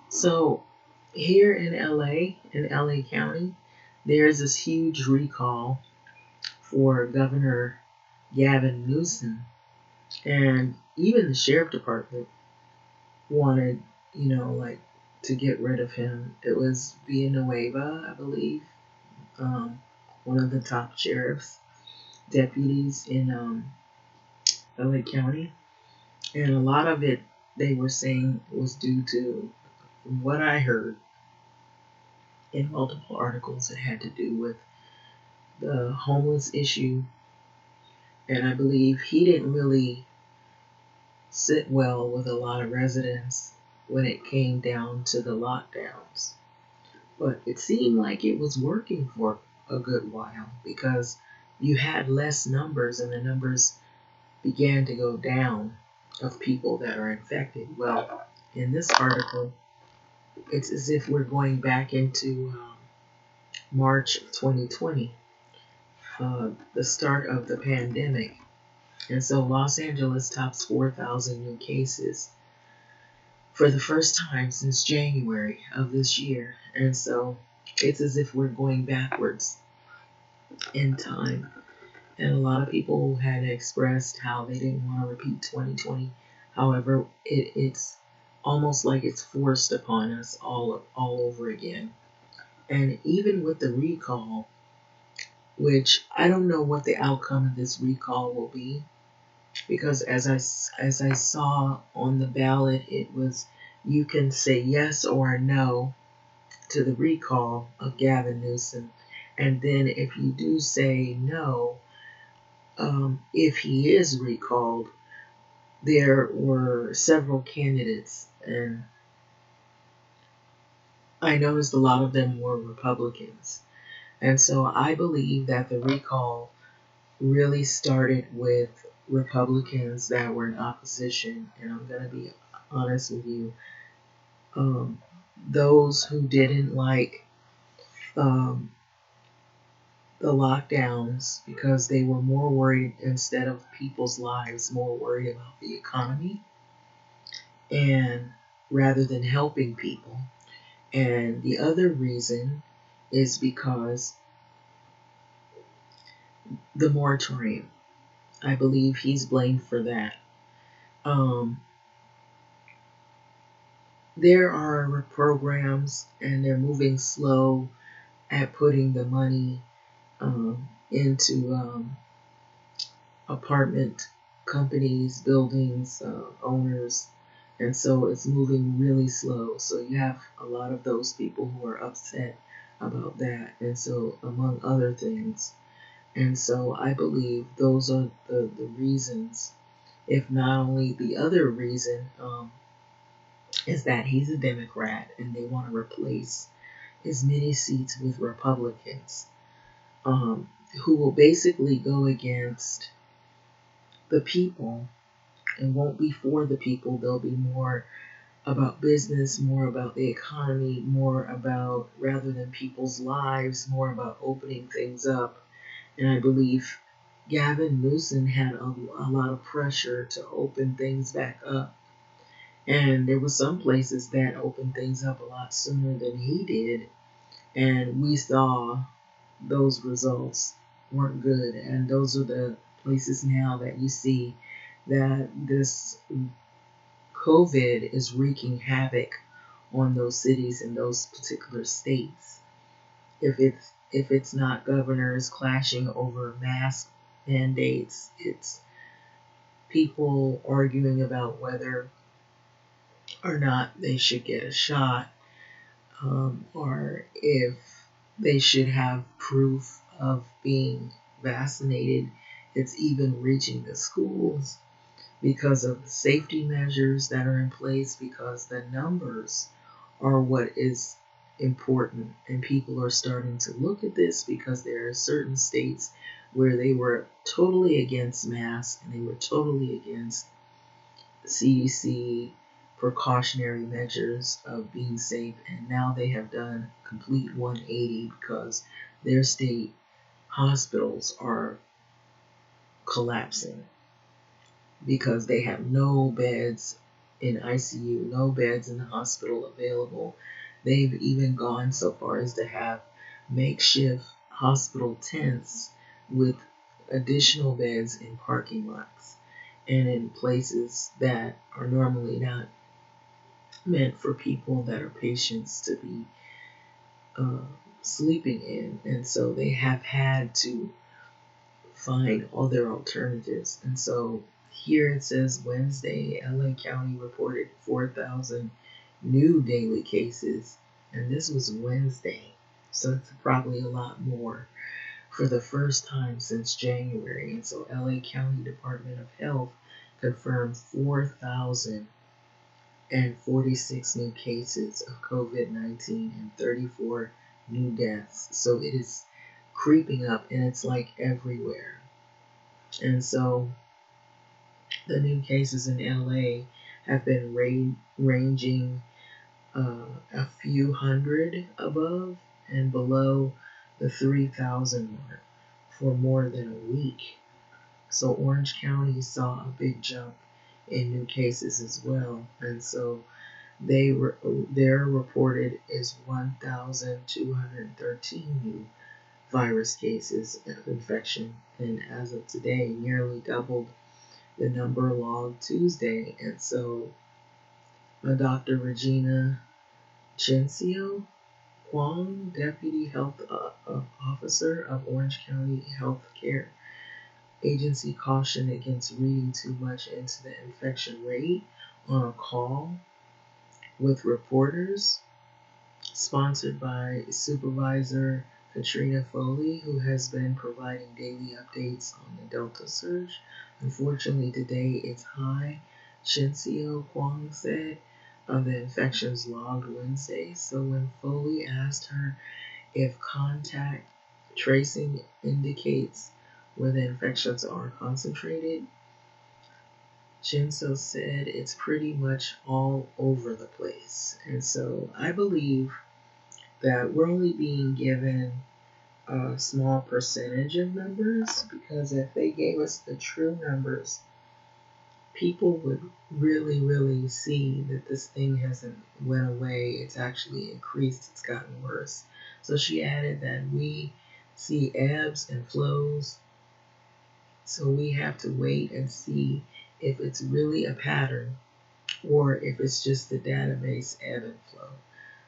So here in LA County, there's this huge recall for Governor Gavin Newsom, and even the sheriff department wanted, like to get rid of him. It was Villanueva, I believe, um, one of the top sheriff's deputies in LA County, and a lot of it they were saying was due to what I heard in multiple articles. It had to do with the homeless issue, and I believe he didn't really sit well with a lot of residents when it came down to the lockdowns. But it seemed like it was working for a good while because you had less numbers and the numbers began to go down of people that are infected. Well, in this article, it's as if we're going back into March of 2020, the start of the pandemic. And so Los Angeles tops 4,000 new cases for the first time since January of this year. And so it's as if we're going backwards in time. And a lot of people had expressed how they didn't want to repeat 2020. However, it's almost like it's forced upon us all over again. And even with the recall, which I don't know what the outcome of this recall will be, because as I saw on the ballot, it was you can say yes or no to the recall of Gavin Newsom, and then if you do say no, if he is recalled, there were several candidates, and I noticed a lot of them were Republicans. And so I believe that the recall really started with Republicans that were in opposition. And I'm going to be honest with you, um, those who didn't like um, the lockdowns because they were more worried, instead of people's lives, more worried about the economy and rather than helping people. And the other reason is because the moratorium. I believe he's blamed for that. Um, there are programs, and they're moving slow at putting the money into apartment companies, buildings, owners, and so it's moving really slow. So you have a lot of those people who are upset about that, and so among other things. And so I believe those are the reasons, if not only the other reason, is that he's a Democrat and they want to replace as many seats with Republicans, who will basically go against the people and won't be for the people. They'll be more about business, more about the economy, more about, rather than people's lives, more about opening things up. And I believe Gavin Newsom had a lot of pressure to open things back up. And there were some places that opened things up a lot sooner than he did. And we saw those results weren't good. And those are the places now that you see that this COVID is wreaking havoc on those cities and those particular states. If it's not governors clashing over mask mandates, it's people arguing about whether or not they should get a shot, or if they should have proof of being vaccinated. It's even reaching the schools because of the safety measures that are in place, because the numbers are what is important. And people are starting to look at this because there are certain states where they were totally against masks and they were totally against CDC precautionary measures of being safe, and now they have done complete 180 because their state hospitals are collapsing because they have no beds in ICU, no beds in the hospital available. They've even gone so far as to have makeshift hospital tents with additional beds in parking lots and in places that are normally not meant for people that are patients to be uh, sleeping in. And so they have had to find other alternatives. And so here it says Wednesday, LA County reported 4,000 new daily cases, and this was Wednesday, so it's probably a lot more for the first time since January. And so LA County Department of Health confirmed 4,046 new cases of COVID-19 and 34 new deaths. So it is creeping up, and it's like everywhere. And so the new cases in LA have been ranging a few hundred above and below the 3,000 mark for more than a week. So Orange County saw a big jump in new cases as well. And so their reported is 1,213 new virus cases of infection, and as of today, nearly doubled the number logged Tuesday. And so Dr. Regina Chincio Kwong, Deputy Health Officer of Orange County Health Care Agency, cautioned against reading too much into the infection rate on a call with reporters, sponsored by Supervisor Katrina Foley, who has been providing daily updates on the Delta surge. Unfortunately, today it's high, Chincio Kwong said, of the infections logged Wednesday. So when Foley asked her if contact tracing indicates where the infections are concentrated, Chincio said it's pretty much all over the place. And so I believe that we're only being given a small percentage of numbers, because if they gave us the true numbers, people would really see that this thing hasn't went away. It's actually increased. It's gotten worse. So she added that we see ebbs and flows, so we have to wait and see if it's really a pattern or if it's just the database ebb and flow.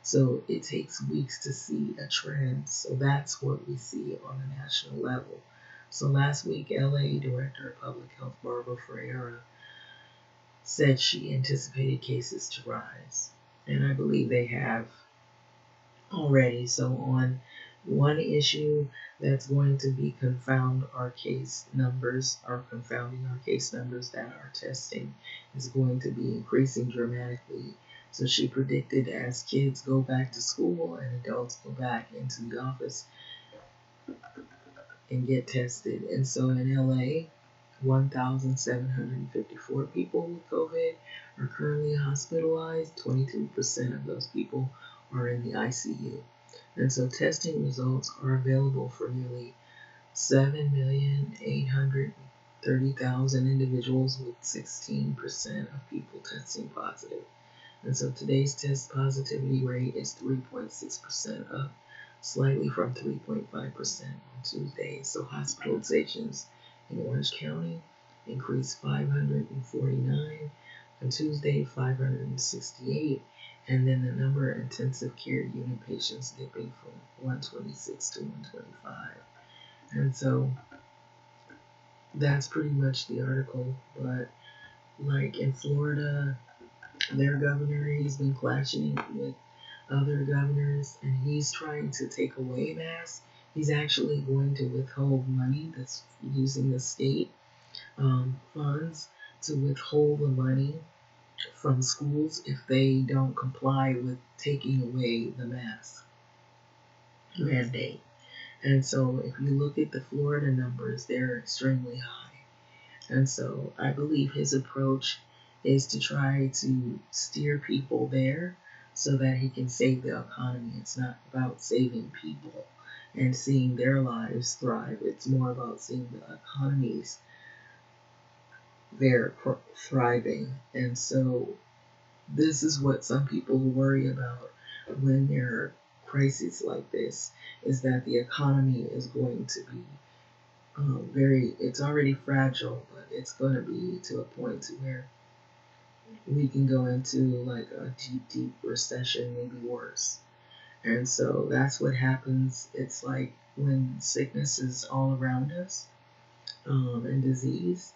So it takes weeks to see a trend. So that's what we see on a national level. So last week, LA Director of Public Health Barbara Ferreira said she anticipated cases to rise. And I believe they have already. So on one issue that's going to be confounding our case numbers that our testing is going to be increasing dramatically. So she predicted as kids go back to school and adults go back into the office and get tested. And so in LA, 1,754 people with COVID are currently hospitalized. 22% of those people are in the ICU. And so testing results are available for nearly 7,830,000 individuals, with 16% of people testing positive. And so today's test positivity rate is 3.6%, up slightly from 3.5% on Tuesday. So hospitalizations in Orange County increased 549 on Tuesday, 568, and then the number of intensive care unit patients dipping from 126 to 125. And so that's pretty much the article. But like in Florida, their governor, he's been clashing with other governors, and he's trying to take away masks. He's actually going to withhold money that's using the state funds to withhold the money from schools if they don't comply with taking away the mask mandate. And so if you look at the Florida numbers, they're extremely high. And so I believe his approach is to try to steer people there so that he can save the economy. It's not about saving people and seeing their lives thrive. It's more about seeing the economies there thriving. And so this is what some people worry about when there are crises like this, is that the economy is going to be it's already fragile, but it's going to be to a point to where we can go into like a deep, deep recession, maybe worse. And so that's what happens. It's like when sickness is all around us, and disease,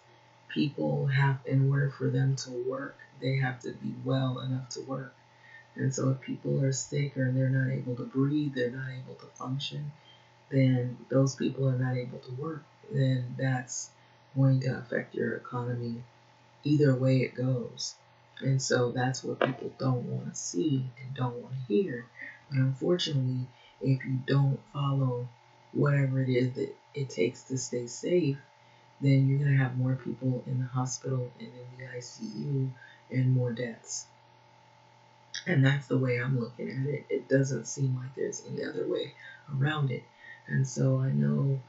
people have, in order for them to work, they have to be well enough to work. And so if people are sick or they're not able to breathe, they're not able to function, then those people are not able to work. Then that's going to affect your economy either way it goes. And so that's what people don't want to see and don't want to hear. But unfortunately, if you don't follow whatever it is that it takes to stay safe, then you're going to have more people in the hospital and in the ICU and more deaths. And that's the way I'm looking at it. It doesn't seem like there's any other way around it. And so I know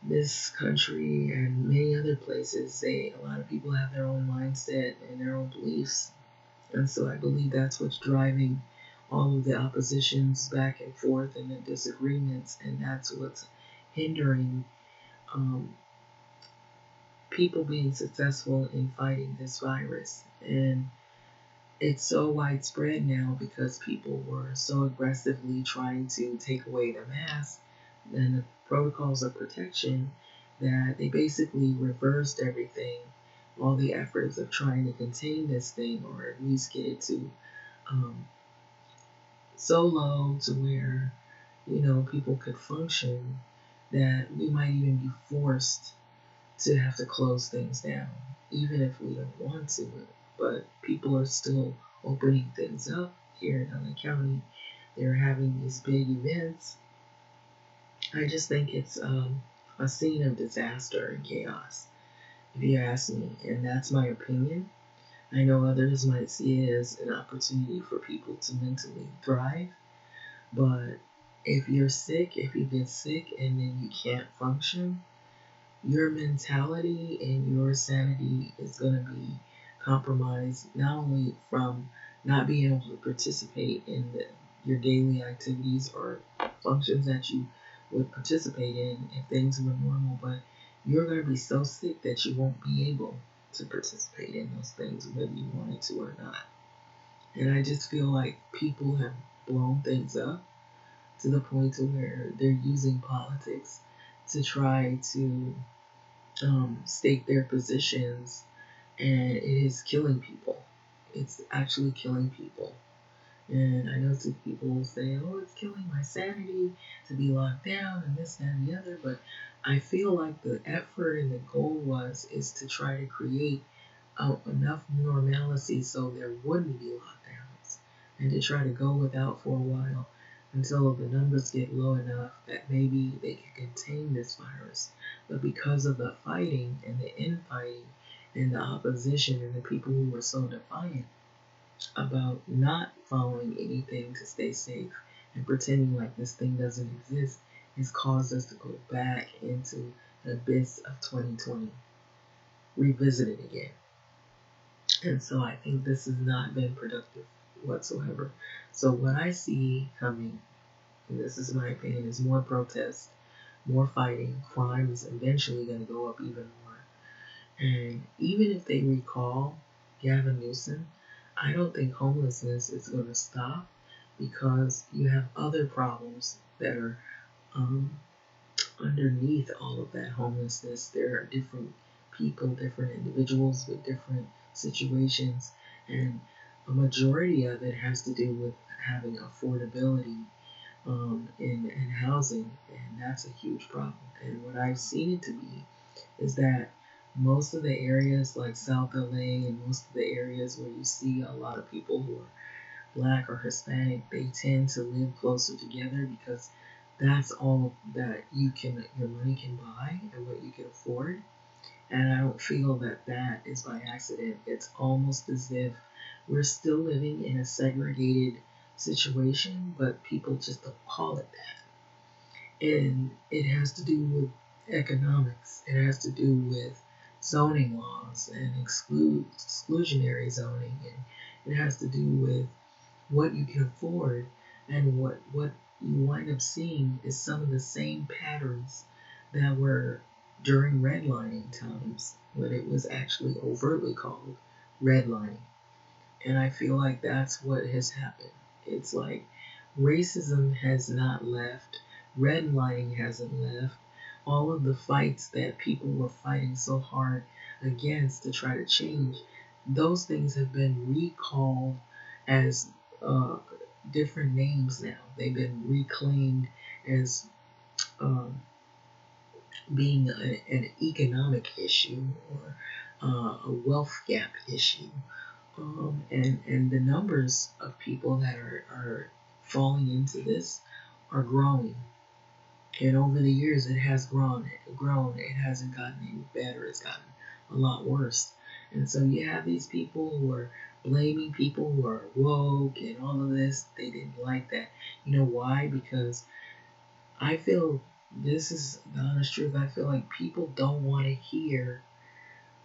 this country and many other places, a lot of people have their own mindset and their own beliefs. And so I believe that's what's driving all of the oppositions back and forth and the disagreements. And that's what's hindering um, people being successful in fighting this virus. And it's so widespread now because people were so aggressively trying to take away the mask and the protocols of protection that they basically reversed everything, all the efforts of trying to contain this thing or at least get it to um, so low to where, people could function, that we might even be forced to have to close things down, even if we don't want to. But people are still opening things up here in LA County. They're having these big events. I just think it's a scene of disaster and chaos, if you ask me, and that's my opinion. I know others might see it as an opportunity for people to mentally thrive, but if you're sick, if you get sick and then you can't function, your mentality and your sanity is going to be compromised, not only from not being able to participate in your daily activities or functions that you would participate in if things were normal, but you're going to be so sick that you won't be able to participate in those things whether you wanted to or not. And I just feel like people have blown things up to the point to where they're using politics to try to stake their positions, and it is killing people. It's actually killing people. And I know some people will say, oh, it's killing my sanity to be locked down and this, that, and the other. But I feel like the effort and the goal is to try to create enough normalcy so there wouldn't be lockdowns, and to try to go without for a while until the numbers get low enough that maybe they can contain this virus. But because of the fighting and the infighting and the opposition and the people who were so defiant about not following anything to stay safe and pretending like this thing doesn't exist, has caused us to go back into the abyss of 2020, revisit it again. And so I think this has not been productive whatsoever. So what I see coming, and this is my opinion, is more protests, more fighting. Crime is eventually going to go up even more. And even if they recall Gavin Newsom, I don't think homelessness is going to stop, because you have other problems that are um, underneath all of that homelessness. There are different people, different individuals with different situations, and a majority of it has to do with having affordability in housing, and that's a huge problem. And what I've seen it to be is that most of the areas like South LA and most of the areas where you see a lot of people who are Black or Hispanic, they tend to live closer together because that's all that your money can buy and what you can afford. And I don't feel that that is by accident. It's almost as if we're still living in a segregated situation, but people just don't call it that. And it has to do with economics. It has to do with zoning laws and exclusionary zoning It has to do with what you can afford, and what you wind up seeing is some of the same patterns that were during redlining times when it was actually overtly called redlining. And I feel like that's what has happened. It's like racism has not left, redlining hasn't left. All of the fights that people were fighting so hard against to try to change, those things have been recalled as uh, different names now. They've been reclaimed as um, being an economic issue or a wealth gap issue. And the numbers of people that are falling into this are growing. And over the years, it has grown. It hasn't gotten any better. It's gotten a lot worse. And so you have these people who are blaming people who are woke and all of this. They didn't like that. You know why? Because I feel, this is the honest truth, I feel like people don't want to hear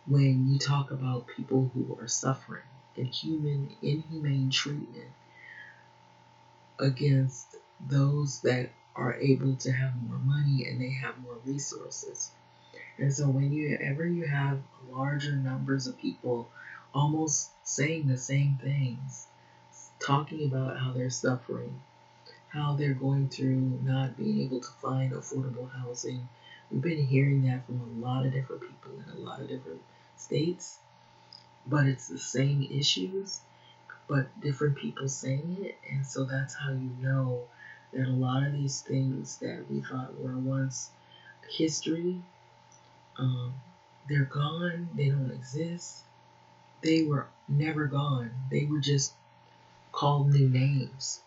when you talk about people who are suffering and inhumane treatment against those that are able to have more money and they have more resources. And so whenever you have larger numbers of people almost saying the same things, talking about how they're suffering, how they're going through not being able to find affordable housing. We've been hearing that from a lot of different people in a lot of different states, but it's the same issues, but different people saying it. And so that's how you know that a lot of these things that we thought were once history, um, they're gone, they don't exist. They were never gone, they were just called new names,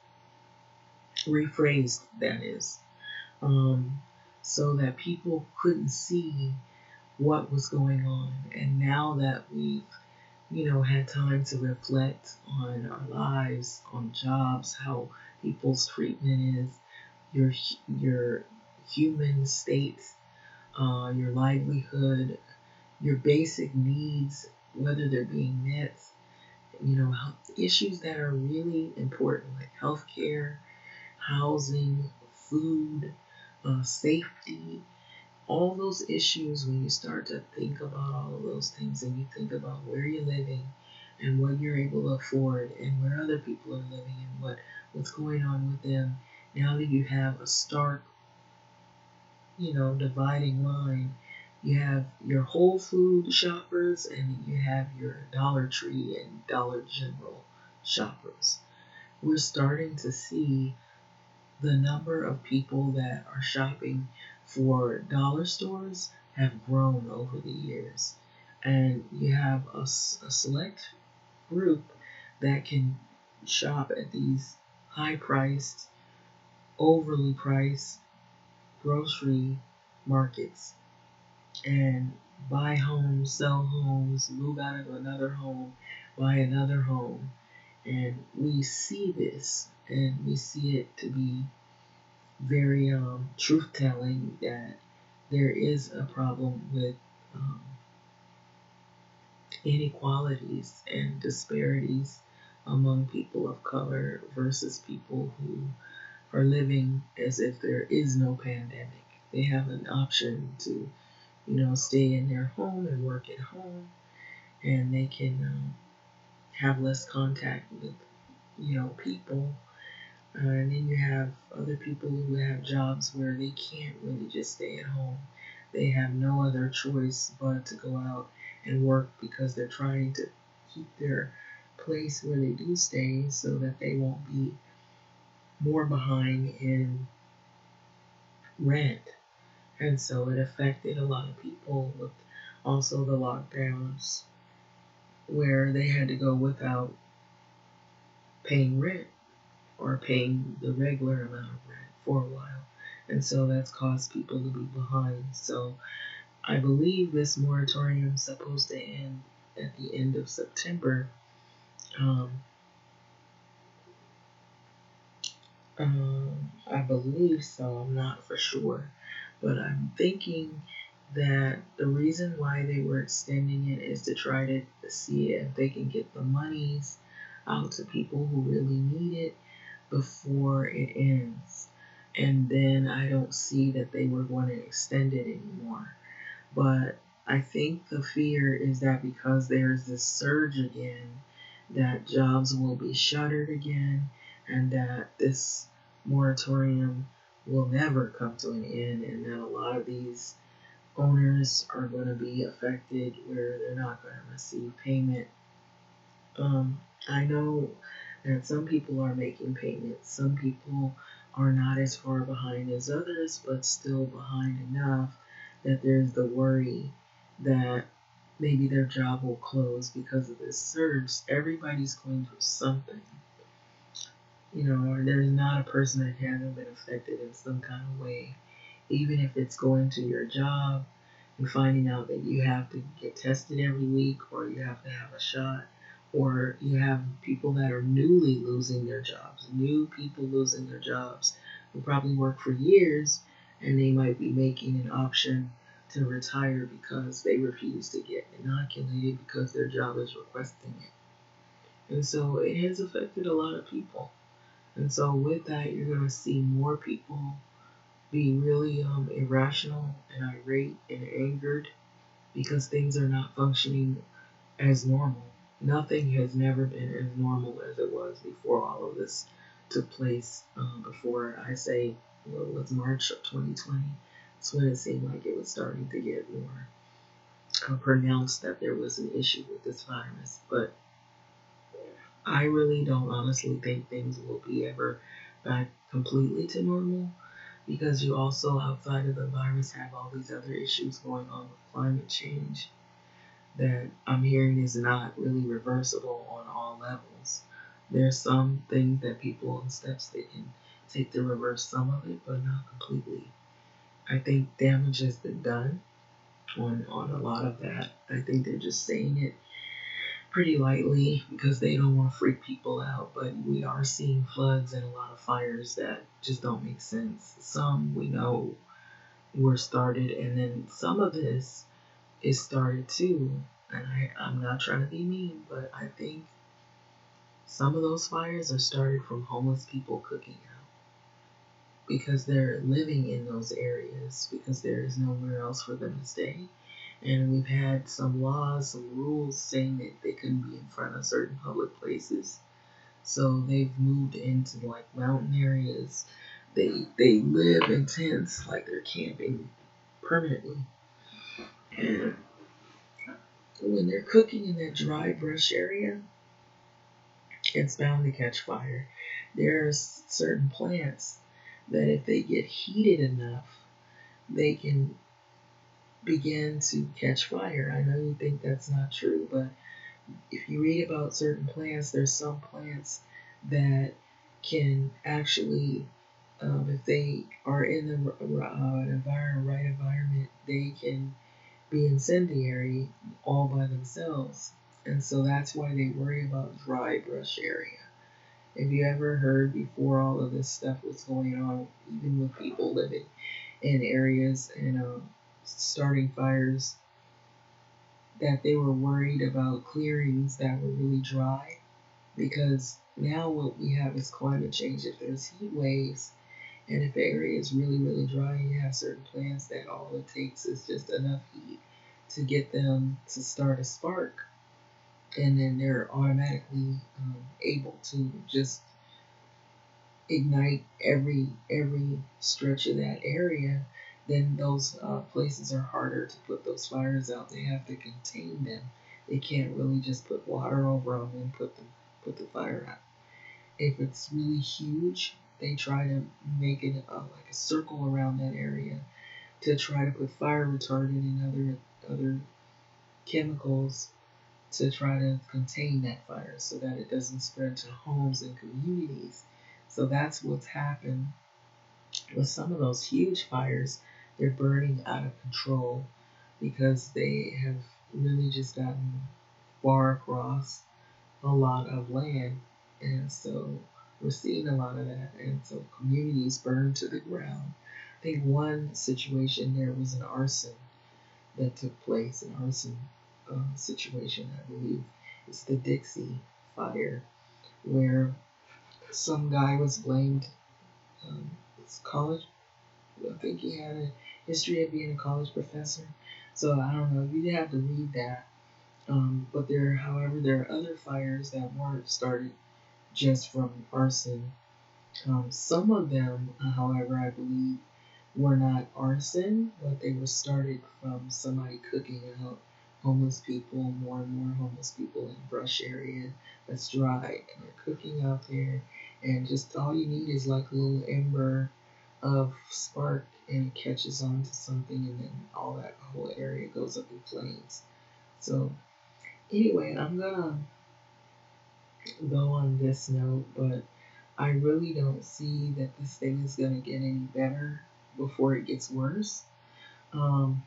rephrased, that is. um, so that people couldn't see what was going on. And now that we've, had time to reflect on our lives, on jobs, how people's treatment is, your your human state, your livelihood, your basic needs, whether they're being met, issues that are really important like healthcare, housing, food, safety, all those issues. When you start to think about all of those things and you think about where you're living and what you're able to afford and where other people are living and what's going on with them, now that you have a stark, dividing line, you have your Whole Food shoppers and you have your Dollar Tree and Dollar General shoppers. We're starting to see the number of people that are shopping for dollar stores have grown over the years. And you have a select group that can shop at these high priced, overly priced grocery markets and buy homes, sell homes, move out of another home, buy another home. And we see this and we see it to be very truth telling that there is a problem with um, inequalities and disparities among people of color versus people who are living as if there is no pandemic. They have an option to, stay in their home and work at home, and they can have less contact with, people. And then you have other people who have jobs where they can't really just stay at home. They have no other choice but to go out and work because they're trying to keep their place where they do stay so that they won't be more behind in rent. And so it affected a lot of people with also the lockdowns where they had to go without paying rent or paying the regular amount of rent for a while. And so that's caused people to be behind. So I believe this moratorium is supposed to end at the end of September. Um, I believe so. I'm not for sure. But I'm thinking that the reason why they were extending it is to try to see if they can get the monies out to people who really need it before it ends. And then I don't see that they were going to extend it anymore. But I think the fear is that because there's this surge again, that jobs will be shuttered again, and that this moratorium will never come to an end, and that a lot of these owners are going to be affected where they're not going to receive payment. I know that some people are making payments. Some people are not as far behind as others, but still behind enough that there's the worry that maybe their job will close because of this surge. Everybody's going through something. There's not a person that hasn't been affected in some kind of way, even if it's going to your job and finding out that you have to get tested every week, or you have to have a shot, or you have people that are newly losing their jobs, new people losing their jobs who probably work for years, and they might be making an option to retire because they refuse to get inoculated because their job is requesting it. And so it has affected a lot of people. And so with that, you're going to see more people be really irrational and irate and angered because things are not functioning as normal. Nothing has never been as normal as it was before all of this took place. Before I say, well, it was March of 2020. It's when it seemed like it was starting to get more pronounced that there was an issue with this virus. But I really don't honestly think things will be ever back completely to normal, because you also, outside of the virus, have all these other issues going on with climate change that I'm hearing is not really reversible on all levels. There's some things that people and steps they can take to reverse some of it, but not completely. I think damage has been done on a lot of that. I think they're just saying it pretty lightly because they don't want to freak people out, but we are seeing floods and a lot of fires that just don't make sense. Some we know were started, and then some of this is started too. And I'm not trying to be mean, but I think some of those fires are started from homeless people cooking out because they're living in those areas because there is nowhere else for them to stay. And we've had some laws, some rules saying that they couldn't be in front of certain public places. So they've moved into like mountain areas. They live in tents, like they're camping permanently. And when they're cooking in that dry brush area, it's bound to catch fire. There's certain plants that if they get heated enough, they can begin to catch fire. I know you think that's not true, but if you read about certain plants, there's some plants that can actually, if they are in the right environment, they can be incendiary all by themselves. And so that's why they worry about dry brush area. Have you ever heard before all of this stuff was going on, even with people living in areas and starting fires, that they were worried about clearings that were really dry? Because now what we have is climate change. If there's heat waves, and if the area is really, really dry, and you have certain plants that all it takes is just enough heat to get them to start a spark, and then they're automatically able to just ignite every stretch of that area. Then those places are harder to put those fires out. They have to contain them. They can't really just put water over them and put the fire out. If it's really huge, they try to make it like a circle around that area to try to put fire retardant and other chemicals to try to contain that fire so that it doesn't spread to homes and communities. So that's what's happened with some of those huge fires. They're burning out of control because they have really just gotten far across a lot of land. And so we're seeing a lot of that. And so communities burn to the ground. I think one situation there was an arson that took place, an arson situation, I believe. It's the Dixie fire. where some guy was blamed. It's college. I think he had a history of being a college professor. So I don't know. You have to read that. But however, there are other fires that weren't started just from arson. Some of them, however, I believe were not arson, but they were started from somebody cooking out homeless people, more and more homeless people in brush area that's dry, and they're cooking out there, and just all you need is like a little ember of spark, and it catches on to something, and then all that whole area goes up in flames. So anyway, I'm gonna go on this note, but I really don't see that this thing is gonna get any better before it gets worse. Um,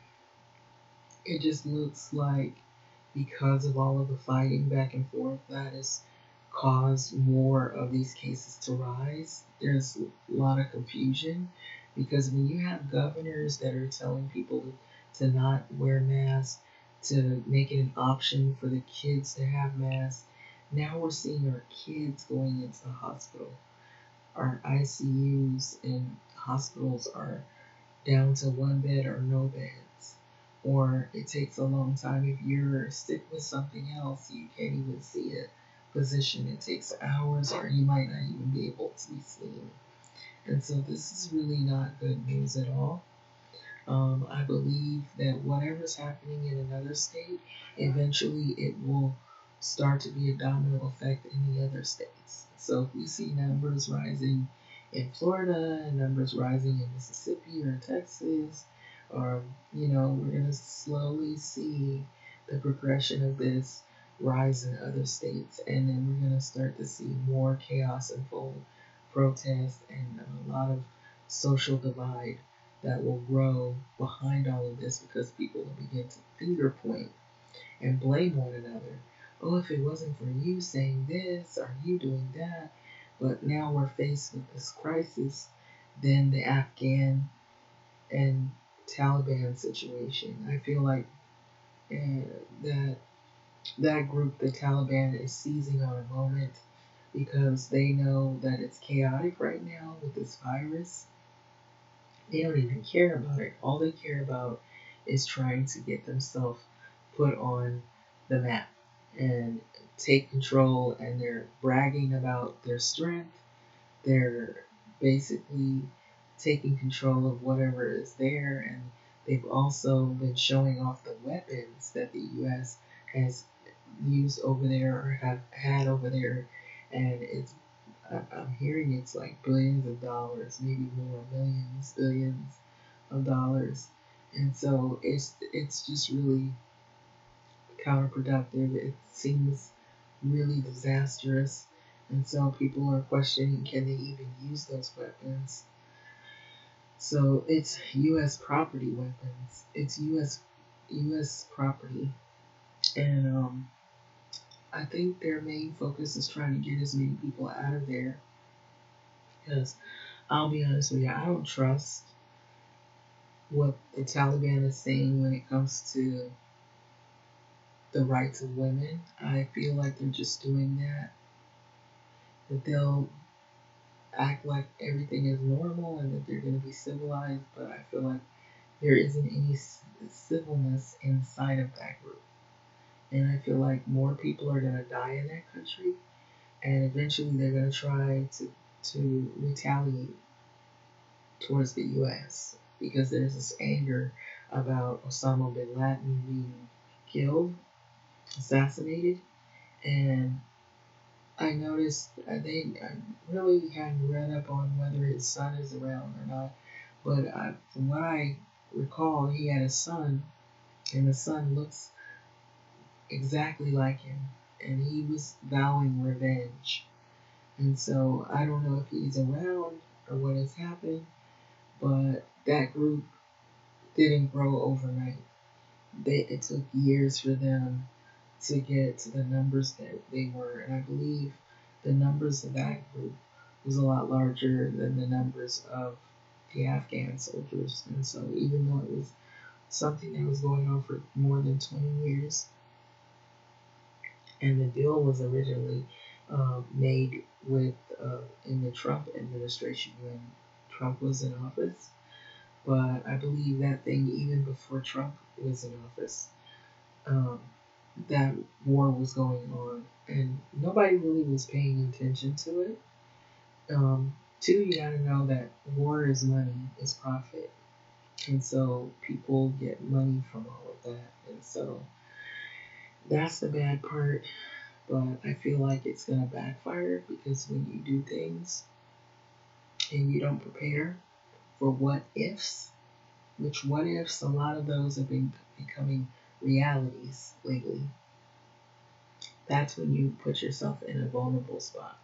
it just looks like because of all of the fighting back and forth that has caused more of these cases to rise. There's a lot of confusion because when you have governors that are telling people to not wear masks, to make it an option for the kids to have masks, now we're seeing our kids going into the hospital. Our ICUs and hospitals are down to one bed or no beds. Or it takes a long time. If you're sick with something else, you can't even see a physician. It takes hours, or you might not even be able to be seen. And so this is really not good news at all. I believe that whatever's happening in another state, eventually it will start to be a domino effect in the other states. So if we see numbers rising in Florida and numbers rising in Mississippi or Texas, or we're going to slowly see the progression of this rise in other states, and then we're going to start to see more chaos unfold, protests, and a lot of social divide that will grow behind all of this because people will begin to finger point and blame one another. Oh, if it wasn't for you saying this or you doing that, but now we're faced with this crisis, then the Afghan and Taliban situation. I feel like that that group, the Taliban, is seizing on a moment because they know that it's chaotic right now with this virus. They don't even care about it. All they care about is trying to get themselves put on the map and take control, and they're bragging about their strength. They're basically taking control of whatever is there, and they've also been showing off the weapons that the US has used over there or have had over there, and I'm hearing it's like billions of dollars, maybe more, millions, billions of dollars, and so it's just really counterproductive. It seems really disastrous, and so people are questioning, can they even use those weapons? So it's U.S. property weapons. It's U.S. property, and I think their main focus is trying to get as many people out of there. Because I'll be honest with you, I don't trust what the Taliban is saying when it comes to the rights of women. I feel like they're just doing that they'll act like everything is normal and that they're going to be civilized, but I feel like there isn't any civilness inside of that group. And I feel like more people are going to die in that country, and eventually they're going to try to retaliate towards the U.S. because there's this anger about Osama bin Laden being killed, assassinated, and I noticed I really hadn't read up on whether his son is around or not, but from what I recall, he had a son, and the son looks exactly like him, and he was vowing revenge. And so I don't know if he's around or what has happened, but that group didn't grow overnight. It took years for them to get to the numbers that they were, and I believe the numbers of that group was a lot larger than the numbers of the Afghan soldiers. And so even though it was something that was going on for more than 20 years, and the deal was originally made with in the Trump administration when Trump was in office. But I believe that thing even before Trump was in office, um, that war was going on, and nobody really was paying attention to it. Two, you gotta know that war is money, is profit, and so people get money from all of that, and so that's the bad part. But I feel like it's gonna backfire because when you do things and you don't prepare for what ifs, which what ifs, a lot of those have been becoming realities lately. That's when you put yourself in a vulnerable spot.